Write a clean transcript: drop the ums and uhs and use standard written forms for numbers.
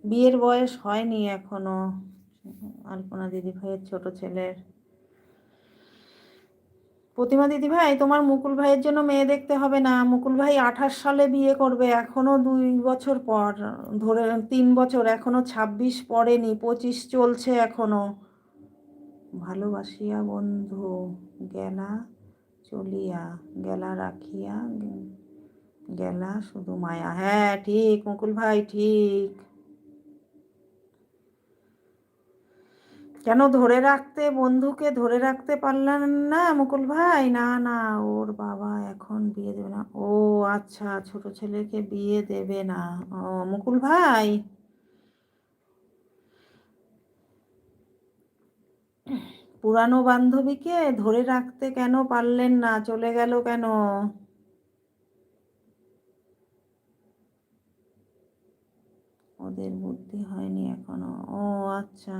বিয়ের বয়স হয়নি এখনো আলপনা দিদি ভাইয়ের ছোট ছেলের। প্রতিমা দিদি ভাই, তোমার মুকুল ভাইয়ের জন্য মেয়ে দেখতে হবে না। মুকুল ভাই 28 সালে বিয়ে করবে, এখনো 2 বছর পর, ধরে 3 বছর, এখনো 26 পড়েনি, 25 চলছে এখনো। ভালোবাসিয়া বন্ধু গেলা চলিয়া, গেলা রাখিয়া গেলা শুধু মায়া। হ্যাঁ ঠিক মুকুল ভাই, ঠিক। কেন ধরে রাখতে, বন্ধুকে ধরে রাখতে পারলেন না মুকুল ভাই? না না, ওর বাবা এখন বিয়ে দেবে না। ও আচ্ছা, ছোট ছেলেকে বিয়ে দেবে না। ও মুকুল ভাই, পুরানো বান্ধবীকে ধরে রাখতে কেন পারলেন না? চলে গেল কেন? ওদের বুদ্ধি হয়নি এখনো। ও আচ্ছা।